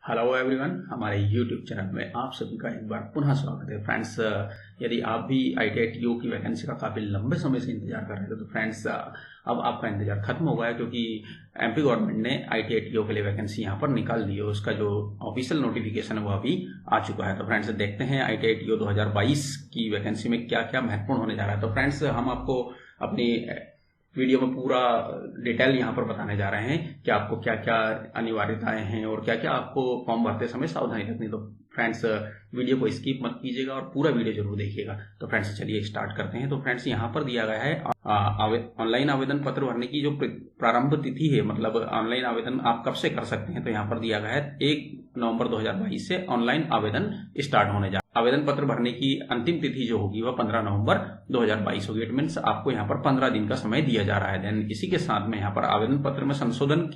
Hello everyone, हमारे YouTube channel में आप सभी का एक बार पुनः स्वागत है। फ्रेंड्स, यदि आप भी ITI TO की वैकेंसी का काफ़ी लंबे समय से इंतजार कर रहे थे तो फ्रेंड्स अब आपका इंतजार खत्म हो गया है, क्योंकि MP गवर्नमेंट ने ITI TO के लिए वैकेंसी यहाँ पर निकाल दी है। उसका जो ऑफिशियल नोटिफिकेशन है वो अभी आ चुका है। तो फ्रेंड्स देखते हैं ITI TO 2022 की वैकेंसी में क्या क्या महत्वपूर्ण होने जा रहा है। तो फ्रेंड्स हम आपको अपनी वीडियो में पूरा डिटेल यहाँ पर बताने जा रहे हैं कि आपको क्या क्या अनिवार्यताएं हैं और क्या क्या आपको फॉर्म भरते समय सावधानी रखनी। तो फ्रेंड्स वीडियो को स्किप मत कीजिएगा और पूरा वीडियो जरूर देखिएगा। तो फ्रेंड्स चलिए स्टार्ट करते हैं। तो फ्रेंड्स यहाँ पर दिया गया है ऑनलाइन आवेदन पत्र भरने की जो प्रारंभ तिथि है, मतलब ऑनलाइन आवेदन आप कब से कर सकते हैं। तो यहाँ पर दिया गया है 1 नवंबर 2022 से ऑनलाइन आवेदन स्टार्ट होने जा। आवेदन पत्र भरने की अंतिम तिथि जो होगी वह 15 नवंबर 2022 होगी। इट मीन्स आपको यहाँ पर 15 दिन का समय दिया जा रहा है। देन इसी के साथ में यहाँ पर आवेदन पत्र में संशोधन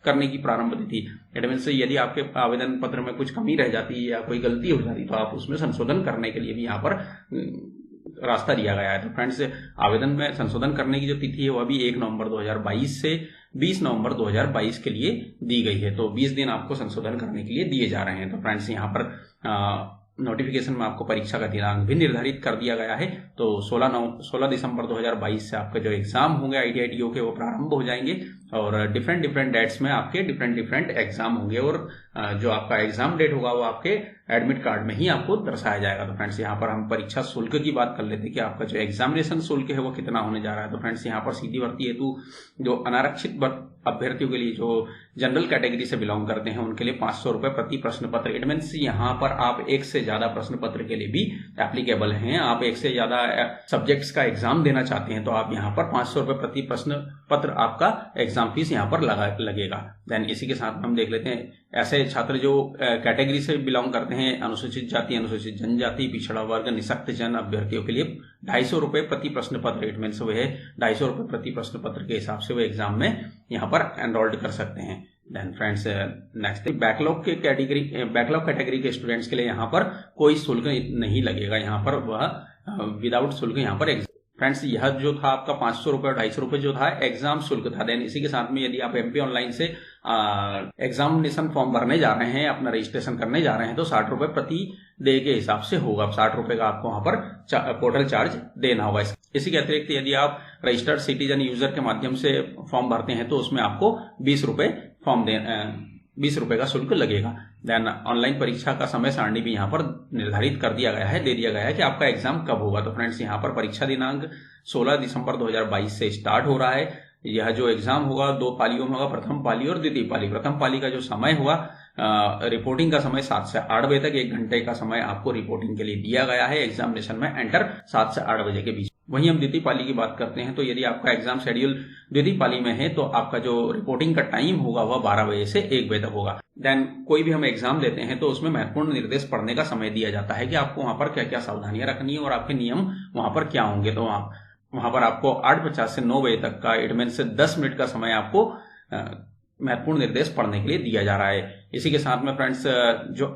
करने की प्रारंभ तिथि, इट मीन्स यदि आपके आवेदन पत्र में कुछ कमी रह जाती है या कोई गलती हो जाती है तो आप उसमें संशोधन करने के लिए भी यहाँ पर रास्ता दिया गया है। तो फ्रेंड्स आवेदन में संशोधन करने की जो तिथि है वह भी 1 नवंबर 2022 से 20 नवंबर 2022 के लिए दी गई है। तो 20 दिन आपको संशोधन करने के लिए दिए जा रहे हैं। तो फ्रेंड्स यहाँ पर नोटिफिकेशन में आपको परीक्षा का दिनांक भी निर्धारित कर दिया गया है। तो 16 दिसंबर 2022 से आपके जो एग्जाम होंगे ITI TO के वो प्रारंभ हो जाएंगे और डिफरेंट डेट्स में आपके डिफरेंट एग्जाम होंगे और जो आपका एग्जाम डेट होगा वो आपके एडमिट कार्ड में ही आपको दर्शाया जाएगा। तो फ्रेंड्स यहाँ पर हम परीक्षा शुल्क की बात कर लेते हैं कि आपका जो एग्जामिनेशन शुल्क है वो कितना होने जा रहा है। तो फ्रेंड्स यहाँ पर सीधी भर्ती हेतु जो अनारक्षित अभ्यर्थियों के लिए जो जनरल कैटेगरी से बिलोंग करते हैं उनके लिए 500 रुपए प्रति प्रश्न पत्र। इट मीन्स यहाँ पर आप एक से ज्यादा प्रश्न पत्र के लिए भी एप्लीकेबल हैं। आप एक से ज्यादा सब्जेक्ट्स का एग्जाम देना चाहते हैं तो आप यहाँ पर 500 रुपए प्रति प्रश्न पत्र आपका एग्जाम फीस यहाँ पर लगेगा। देन इसी के साथ हम देख लेते हैं ऐसे छात्र जो कैटेगरी से बिलोंग करते हैं, अनुसूचित जाति, अनुसूचित जनजाति, पिछड़ा वर्ग, निःशक्त जन अभ्यर्थियों के लिए 250 रुपए प्रति प्रश्न पत्र। इट मीन्स वह 250 रुपए प्रति प्रश्न पत्र के हिसाब से वो एग्जाम में यहाँ पर एनरोल्ड कर सकते हैं। Then friends next backlog category के स्टूडेंट्स के लिए यहाँ पर कोई शुल्क नहीं लगेगा। यहाँ पर वह विदाउट शुल्क यहाँ पर फ्रेंड्स यह जो था आपका 500 रुपए और 250 रुपए जो था एग्जाम शुल्क था। देन इसी के साथ में यदि आप MP ऑनलाइन से एग्जामिनेशन फॉर्म भरने जा रहे हैं, अपना रजिस्ट्रेशन करने जा रहे हैं तो 60 रुपए प्रति डे के हिसाब से होगा। 60 रुपए का आपको वहां पर पोर्टल चार्ज देना होगा। इसी के अतिरिक्त यदि आप रजिस्टर्ड सिटीजन यूजर के माध्यम से फॉर्म भरते हैं तो उसमें आपको 20 रुपए का शुल्क लगेगा। देन ऑनलाइन परीक्षा का समय सारणी भी यहाँ पर निर्धारित कर दिया गया है, दे दिया गया है कि आपका एग्जाम कब होगा। तो फ्रेंड्स यहाँ पर परीक्षा दिनांक 16 दिसंबर 2022 से स्टार्ट हो रहा है। यह जो एग्जाम होगा 2 पालियों में होगा, प्रथम पाली और द्वितीय पाली। प्रथम पाली का जो समय होगा रिपोर्टिंग का समय 7 से 8 बजे तक, 1 घंटे का समय आपको रिपोर्टिंग के लिए दिया गया है। एग्जामिनेशन में एंटर 7 से 8 बजे के बीच। वहीं हम द्वितीय पाली की बात करते हैं तो यदि आपका एग्जाम शेड्यूल द्वितीय पाली में है तो आपका जो रिपोर्टिंग का टाइम होगा वह 12 बजे से 1 बजे तक होगा। देन कोई भी हम एग्जाम देते हैं तो उसमें महत्वपूर्ण निर्देश पढ़ने का समय दिया जाता है कि आपको वहां पर क्या क्या सावधानियां रखनी है और आपके नियम वहां पर क्या होंगे। तो वहां पर आपको 8:50 से 9 बजे तक का, इट मीन्स 10 मिनट का समय आपको महत्वपूर्ण निर्देश पढ़ने के लिए दिया जा रहा है। इसी के साथ में फ्रेंड्स जो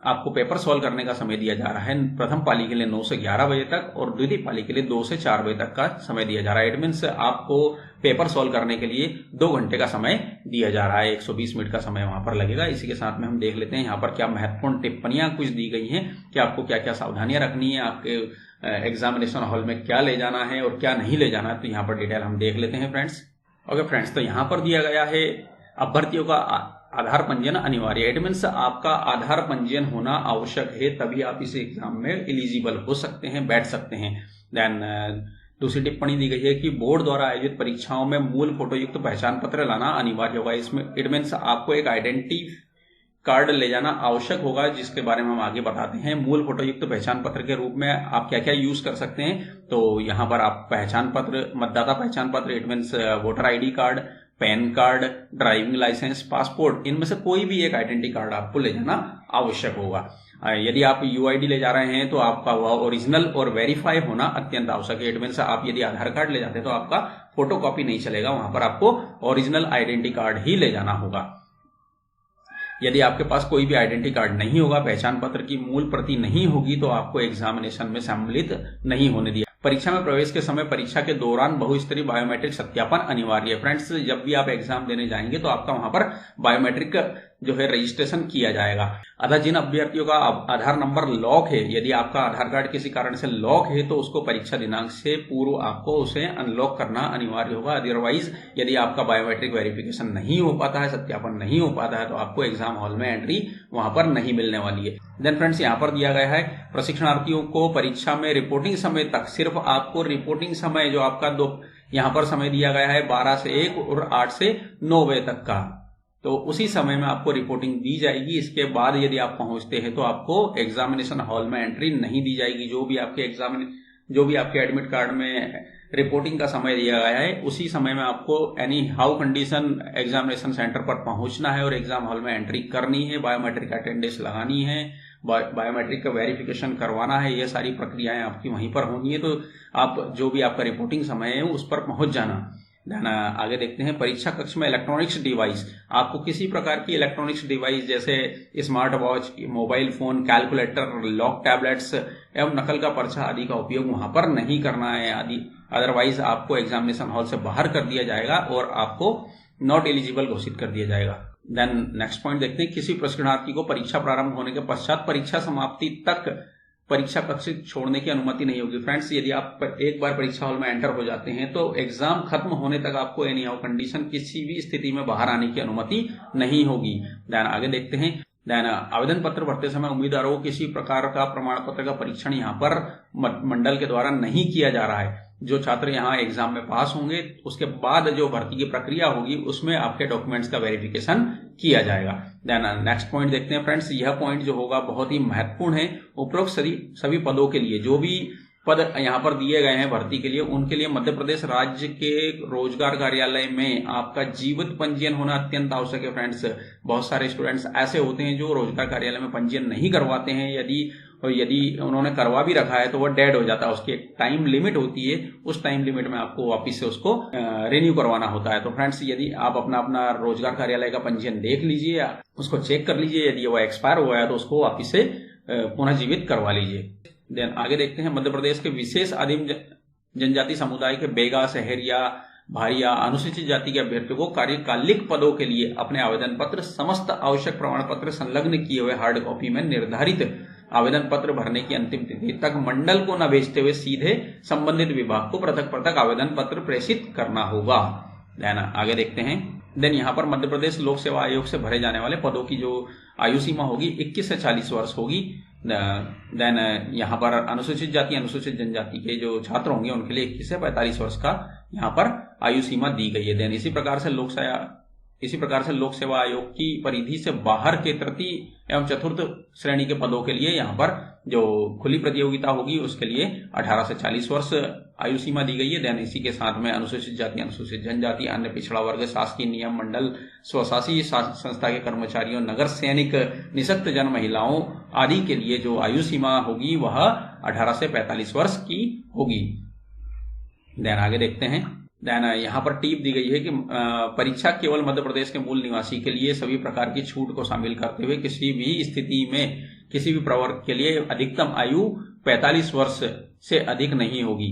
आपको पेपर सॉल्व करने का समय दिया जा रहा है प्रथम पाली के लिए 9 से 11 बजे तक और द्वितीय पाली के लिए 2 से 4 बजे तक का समय दिया जा रहा है। इट मीन्स आपको पेपर सॉल्व करने के लिए 2 घंटे का समय दिया जा रहा है, 120 मिनट का समय वहां पर लगेगा। इसी के साथ में हम देख लेते हैं यहाँ पर क्या महत्वपूर्ण टिप्पणियां कुछ दी गई हैं कि आपको क्या क्या सावधानियां रखनी है, आपके एग्जामिनेशन हॉल में क्या ले जाना है और क्या नहीं ले जाना है। तो यहाँ पर डिटेल हम देख लेते हैं फ्रेंड्स। ओके फ्रेंड्स, तो यहाँ पर दिया गया है अभ्यर्थियों का आधार पंजीयन अनिवार्य। इट मीन्स आपका आधार पंजीयन होना आवश्यक है, तभी आप इस एग्जाम में एलिजिबल हो सकते हैं, बैठ सकते हैं। देन दूसरी टिप्पणी दी गई है कि बोर्ड द्वारा आयोजित परीक्षाओं में मूल फोटो युक्त पहचान पत्र लाना अनिवार्य होगा। इसमें इट मीन्स आपको एक आइडेंटिटी कार्ड ले जाना आवश्यक होगा, जिसके बारे में हम आगे बताते हैं। मूल फोटो युक्त पहचान पत्र के रूप में आप क्या क्या यूज कर सकते हैं। तो यहाँ पर आप पहचान पत्र, मतदाता पहचान पत्र, it means voter ID card, PAN card, driving licence, passport, इनमें से कोई भी एक आइडेंटिटी कार्ड आपको ले जाना आवश्यक होगा। यदि आप UID ले जा रहे हैं तो आपका वह ओरिजिनल और वेरीफाई होना अत्यंत आवश्यक है। इट मीन्स आप यदि आधार कार्ड ले जाते हैं तो आपका फोटो कॉपी नहीं चलेगा, वहां पर आपको ओरिजिनल आइडेंटिटी कार्ड ही ले जाना होगा। यदि आपके पास कोई भी आइडेंटिटी कार्ड नहीं होगा, पहचान पत्र की मूल प्रति नहीं होगी तो आपको एग्जामिनेशन में सम्मिलित नहीं होने दिया। परीक्षा में प्रवेश के समय परीक्षा के दौरान बहुस्तरीय बायोमेट्रिक सत्यापन अनिवार्य है। फ्रेंड्स, जब भी आप एग्जाम देने जाएंगे तो आपका वहां पर बायोमेट्रिक जो है रजिस्ट्रेशन किया जाएगा। अतः जिन अभ्यर्थियों का आधार नंबर लॉक है, यदि आपका आधार कार्ड किसी कारण से लॉक है तो उसको परीक्षा दिनांक से पूर्व आपको उसे अनलॉक करना अनिवार्य होगा। अदरवाइज यदि आपका बायोमेट्रिक वेरिफिकेशन नहीं हो पाता है, सत्यापन नहीं हो पाता है, तो आपको एग्जाम हॉल में एंट्री वहां पर नहीं मिलने वाली है। देन फ्रेंड्स, यहाँ पर दिया गया है प्रशिक्षणार्थियों को परीक्षा में रिपोर्टिंग समय तक, सिर्फ आपको रिपोर्टिंग समय जो आपका यहाँ पर समय दिया गया है 12 से 1 और 8 से 9 बजे तक का, तो उसी समय में आपको रिपोर्टिंग दी जाएगी। इसके बाद यदि आप पहुंचते हैं तो आपको एग्जामिनेशन हॉल में एंट्री नहीं दी जाएगी। जो भी आपके एडमिट कार्ड में रिपोर्टिंग का समय दिया गया है, उसी समय में आपको any how condition examination centre पर पहुंचना है और एग्जाम हॉल में एंट्री करनी है, बायोमेट्रिक अटेंडेंस लगानी है, बायोमेट्रिक का वेरिफिकेशन करवाना है। ये सारी प्रक्रियाएं आपकी वहीं पर होनी है। तो आप जो भी आपका रिपोर्टिंग समय है उस पर पहुंच जाना। आगे देखते हैं परीक्षा कक्ष में इलेक्ट्रॉनिक्स डिवाइस। आपको किसी प्रकार की इलेक्ट्रॉनिक्स डिवाइस जैसे smart watch, mobile phone, calculator, lock tablets एवं नकल का पर्चा आदि का उपयोग वहां पर नहीं करना है आदि। अदरवाइज आपको एग्जामिनेशन हॉल से बाहर कर दिया जाएगा और आपको नॉट एलिजिबल घोषित कर दिया जाएगा। देन नेक्स्ट पॉइंट देखते हैं, किसी प्रशिक्षणार्थी को परीक्षा प्रारंभ होने के पश्चात परीक्षा समाप्ति तक परीक्षा कक्ष छोड़ने की अनुमति नहीं होगी। फ्रेंड्स, यदि आप एक बार परीक्षा हॉल में एंटर हो जाते हैं तो एग्जाम खत्म होने तक आपको एनी हाउ कंडीशन किसी भी स्थिति में बाहर आने की अनुमति नहीं होगी। देन आगे देखते हैं, देन आवेदन पत्र भरते समय उम्मीदवारों को किसी प्रकार का प्रमाण पत्र का परीक्षण यहाँ पर मंडल के द्वारा नहीं किया जा रहा है। जो छात्र यहाँ एग्जाम में पास होंगे उसके बाद जो भर्ती की प्रक्रिया होगी उसमें आपके डॉक्यूमेंट्स का वेरिफिकेशन किया जाएगा। देन नेक्स्ट पॉइंट देखते हैं फ्रेंड्स, यह पॉइंट जो होगा बहुत ही महत्वपूर्ण है। उपरोक्त सभी पदों के लिए जो भी पद यहाँ पर दिए गए हैं भर्ती के लिए, उनके लिए मध्य प्रदेश राज्य के रोजगार कार्यालय में आपका जीवित पंजीयन होना अत्यंत आवश्यक है। फ्रेंड्स, बहुत सारे स्टूडेंट्स ऐसे होते हैं जो रोजगार कार्यालय में पंजीयन नहीं करवाते हैं। यदि उन्होंने करवा भी रखा है तो वह डेड हो जाता है। उसकी एक टाइम लिमिट होती है, उस टाइम लिमिट में आपको वापस से उसको रिन्यू करवाना होता है। तो फ्रेंड्स, यदि आप अपना रोजगार कार्यालय का पंजीयन देख लीजिए, उसको चेक कर लीजिए, यदि वह एक्सपायर हुआ है तो उसको वापस से पुनः जीवित करवा लीजिए। देन आगे देखते हैं, मध्य प्रदेश के विशेष आदिम जनजाति समुदाय के बेगा, शहरिया, भारिया, अनुसूचित जाति के अभ्यर्थियों को कार्यकालिक पदों के लिए अपने आवेदन पत्र समस्त आवश्यक प्रमाण पत्र संलग्न किए हुए हार्ड कॉपी में निर्धारित आवेदन पत्र भरने की अंतिम तिथि तक मंडल को न भेजते हुए सीधे संबंधित विभाग को पृथक आवेदन पत्र प्रेषित करना होगा। देन आगे देखते हैं, देन यहाँ पर मध्य प्रदेश लोक सेवा आयोग से भरे जाने वाले पदों की जो आयु सीमा होगी 21 से 40 वर्ष होगी। देन यहाँ पर अनुसूचित जाति, अनुसूचित जनजाति के जो छात्र होंगे उनके लिए 21 से 45 वर्ष का यहाँ पर आयु सीमा दी गई है। देन इसी प्रकार से लोक सेवा आयोग की परिधि से बाहर के तृतीय एवं चतुर्थ श्रेणी के पदों के लिए यहाँ पर जो खुली प्रतियोगिता होगी उसके लिए 18 से 40 वर्ष आयु सीमा दी गई है। देन इसी के साथ में अनुसूचित जाति, अनुसूचित जनजाति, अन्य पिछड़ा वर्ग, शासकीय नियम मंडल, स्वशासी संस्था के कर्मचारियों, नगर सैनिक, निःशक्त जन महिलाओं आदि के लिए जो आयु सीमा होगी वह 18 से 45 वर्ष की होगी। देन आगे देखते हैं, देन यहाँ पर टिप दी गई है कि परीक्षा केवल मध्य प्रदेश के मूल निवासी के लिए सभी प्रकार की छूट को शामिल करते हुए किसी भी स्थिति में किसी भी प्रवर्ग के लिए अधिकतम आयु 45 वर्ष से अधिक नहीं होगी।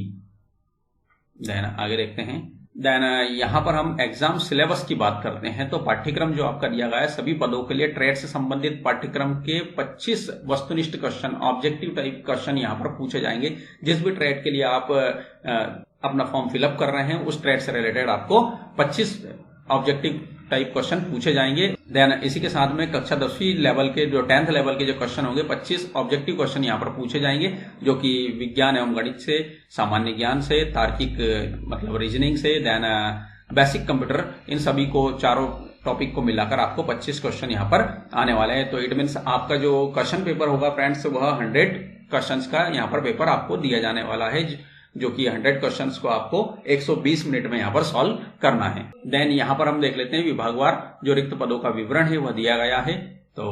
देन आगे देखते हैं, देन यहाँ पर हम एग्जाम सिलेबस की बात करते हैं। तो पाठ्यक्रम जो आपका दिया गया है सभी पदों के लिए ट्रेड से संबंधित पाठ्यक्रम के 25 वस्तुनिष्ठ क्वेश्चन, ऑब्जेक्टिव टाइप क्वेश्चन यहाँ पर पूछे जाएंगे। जिस भी ट्रेड के लिए आप अपना फॉर्म फिलअप कर रहे हैं उस ट्रेड से रिलेटेड आपको 25 ऑब्जेक्टिव टाइप क्वेश्चन पूछे जाएंगे। देन इसी के साथ में कक्षा 10वीं लेवल के जो 10th लेवल के जो क्वेश्चन होंगे 25 ऑब्जेक्टिव क्वेश्चन यहाँ पर पूछे जाएंगे, जो कि विज्ञान एवं गणित से, सामान्य ज्ञान से, तार्किक मतलब रीजनिंग से, देन बेसिक कंप्यूटर, इन सभी को चारों टॉपिक को मिलाकर आपको 25 क्वेश्चन यहाँ पर आने वाले हैं। तो इट मीन्स आपका जो क्वेश्चन पेपर होगा फ्रेंड्स वह 100 क्वेश्चन का यहाँ पर पेपर आपको दिया जाने वाला है, जो कि 100 क्वेश्चंस को आपको 120 मिनट में यहाँ पर सॉल्व करना है। देन यहाँ पर हम देख लेते हैं विभागवार जो रिक्त पदों का विवरण है वह दिया गया है। तो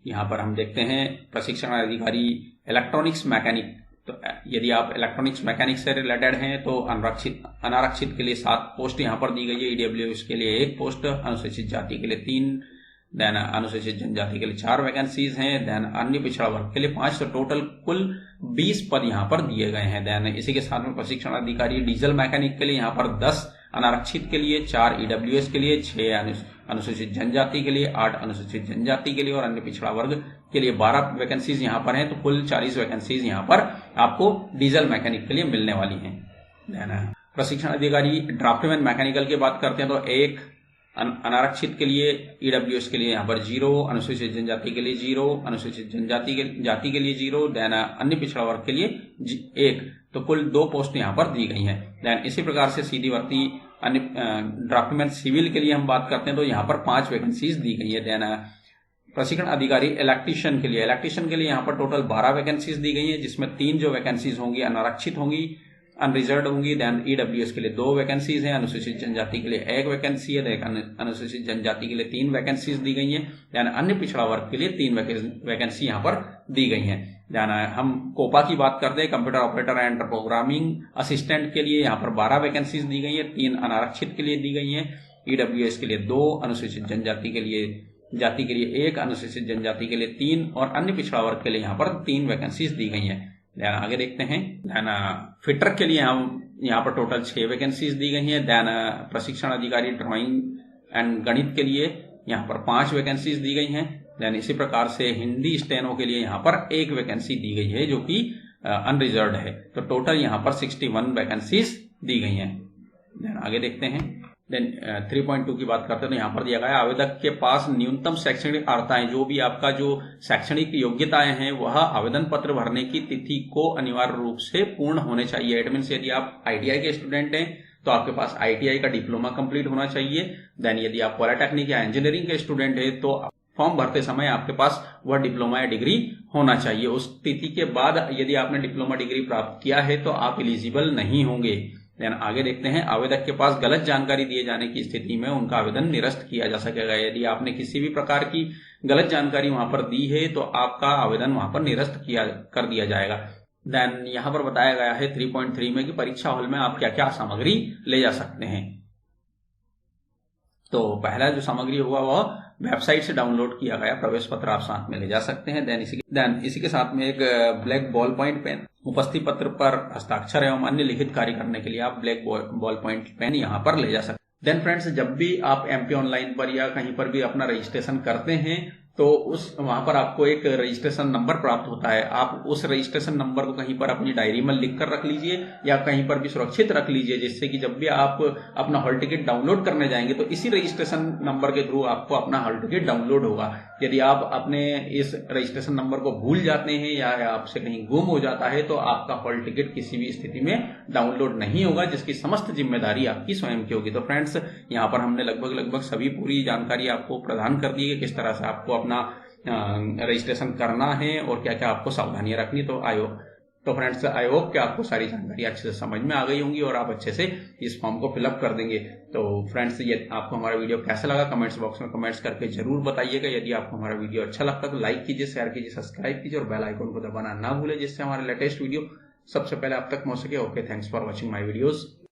यहाँ पर हम देखते हैं प्रशिक्षण अधिकारी इलेक्ट्रॉनिक्स मैकेनिक। तो यदि आप इलेक्ट्रॉनिक्स मैकेनिक से रिलेटेड हैं तो अनारक्षित के लिए 7 पोस्ट यहाँ पर दी गई है। ईडब्ल्यूएस के लिए 1 पोस्ट, अनुसूचित जाति के लिए 3, देन अनुसूचित जनजाति के लिए 4 वैकेंसीज हैं, देन अन्य पिछड़ा वर्ग के लिए 5, तो टोटल कुल 20 पद यहाँ पर दिए गए हैं। देन इसी के साथ में प्रशिक्षण अधिकारी डीजल मैकेनिक के लिए यहाँ पर 10, अनारक्षित के लिए 4, ईडब्ल्यूएस के लिए 6, अनुसूचित जनजाति के लिए 8, अनुसूचित जनजाति के लिए और अन्य पिछड़ा वर्ग के लिए 12 वैकेंसीज यहाँ पर हैं। तो कुल 40 वैकेंसीज यहाँ पर आपको डीजल मैकेनिक के लिए मिलने वाली हैं। देन प्रशिक्षण अधिकारी ड्राफ्टमैन मैकेनिकल की बात करते हैं तो 1, अनारक्षित के लिए ईडब्ल्यूएस के लिए यहाँ पर 0, अनुसूचित जनजाति के लिए 0, अनुसूचित जाति के लिए 0, देन अन्य पिछड़ा वर्ग के लिए 1, तो कुल 2 पोस्ट यहाँ पर दी गई हैं। देन इसी प्रकार से सीधी भर्ती अन्य ड्राफ्टमैन सिविल के लिए हम बात करते हैं तो यहाँ पर 5 वैकेंसीज दी गई है। देन प्रशिक्षण अधिकारी इलेक्ट्रीशियन के लिए यहाँ पर टोटल 12 वैकेंसीज दी गई है, जिसमें 3 जो वैकेंसीज होंगी अनारक्षित होंगी, अनरिजर्व होंगी। देन ईडब्ल्यूएस के लिए 2 वैकेंसीज हैं, अनुसूचित जनजाति के लिए 1 वैकेंसी है, अनुसूचित जनजाति के लिए 3 वैकेंसीज दी गई हैं। देन अन्य पिछड़ा वर्ग के लिए 3 वैकेंसी यहाँ पर दी गई हैं। देन हम कोपा की बात करते हैं, computer operator and programming assistant के लिए यहाँ पर 12 वैकेंसीज दी गई है, 3 अनारक्षित के लिए दी गई हैं, ईडब्ल्यूएस के लिए 2, अनुसूचित जनजाति के लिए 1, अनुसूचित जनजाति के लिए 3 और अन्य पिछड़ा वर्ग के लिए यहाँ पर 3 वैकेंसीज दी गई हैं। आगे देखते हैं। देन फिटर के लिए हम यहाँ पर टोटल 6 वैकेंसीज दी गई हैं। देन प्रशिक्षण अधिकारी ड्राइंग एंड गणित के लिए यहाँ पर 5 वैकेंसीज दी गई हैं। देन इसी प्रकार से हिंदी स्टेनो के लिए यहाँ पर 1 वैकेंसी दी गई है जो कि अनरिजर्व्ड है, तो टोटल यहाँ पर 61 वैकेंसीज दी गई हैं। देन आगे देखते हैं। देन 3.2 की बात करते हैं तो यहाँ पर दिया गया है आवेदक के पास न्यूनतम शैक्षणिक अर्हताएं, जो भी आपका जो शैक्षणिक योग्यताएं हैं वह आवेदन पत्र भरने की तिथि को अनिवार्य रूप से पूर्ण होने चाहिए। एडमिन से यदि आप आईटीआई के स्टूडेंट हैं तो आपके पास आईटीआई का डिप्लोमा कंप्लीट होना चाहिए। देन यदि आप पॉलिटेक्निक या इंजीनियरिंग के स्टूडेंट है तो फॉर्म भरते समय आपके पास वह डिप्लोमा या डिग्री होना चाहिए। उस तिथि के बाद यदि आपने डिप्लोमा डिग्री प्राप्त किया है तो आप एलिजिबल नहीं होंगे। देन आगे देखते हैं। आवेदक के पास गलत जानकारी दिए जाने की स्थिति में उनका आवेदन निरस्त किया जा सकेगा। यदि आपने किसी भी प्रकार की गलत जानकारी वहां पर दी है तो आपका आवेदन वहां पर निरस्त कर दिया जाएगा। देन यहां पर बताया गया है 3.3 में कि परीक्षा हॉल में आप क्या क्या सामग्री ले जा सकते हैं। तो पहला जो सामग्री होगा वह वेबसाइट से डाउनलोड किया गया प्रवेश पत्र आप साथ में ले जा सकते हैं। देन इसी के साथ में एक ब्लैक बॉल पॉइंट पेन, उपस्थिति पत्र पर हस्ताक्षर एवं अन्य लिखित कार्य करने के लिए आप ब्लैक बॉल पॉइंट पेन यहाँ पर ले जा सकते हैं। देन फ्रेंड्स, जब भी आप एमपी ऑनलाइन पर या कहीं पर भी अपना रजिस्ट्रेशन करते हैं तो वहां पर आपको एक रजिस्ट्रेशन नंबर प्राप्त होता है। आप उस रजिस्ट्रेशन नंबर को कहीं पर अपनी डायरी में लिख कर रख लीजिए या कहीं पर भी सुरक्षित रख लीजिए, जिससे कि जब भी आप अपना हॉल टिकट डाउनलोड करने जाएंगे तो इसी रजिस्ट्रेशन नंबर के थ्रू आपको अपना हॉल टिकट डाउनलोड होगा। यदि आप अपने इस रजिस्ट्रेशन नंबर को भूल जाते हैं या आपसे कहीं गुम हो जाता है तो आपका हॉल टिकट किसी भी स्थिति में डाउनलोड नहीं होगा, जिसकी समस्त जिम्मेदारी आपकी स्वयं की होगी। तो फ्रेंड्स, यहाँ पर हमने लगभग सभी पूरी जानकारी आपको प्रदान कर दी है, किस तरह से आपको अपना रजिस्ट्रेशन करना है और क्या क्या आपको सावधानियां रखनी। तो फ्रेंड्स, आई होप कि आपको सारी जानकारी अच्छे से समझ में आ गई होंगी और आप अच्छे से इस फॉर्म को फिलअप कर देंगे। तो फ्रेंड्स, ये आपको हमारा वीडियो कैसा लगा कमेंट्स बॉक्स में कमेंट्स करके जरूर बताइएगा। यदि आपको हमारा वीडियो अच्छा लगता है तो लाइक कीजिए, शेयर कीजिए, सब्सक्राइब कीजिए और बेल आइकन को दबाना ना भूले, जिससे हमारे लेटेस्ट वीडियो सबसे पहले आप तक पहुंच सके। Okay, thanks for watching my videos.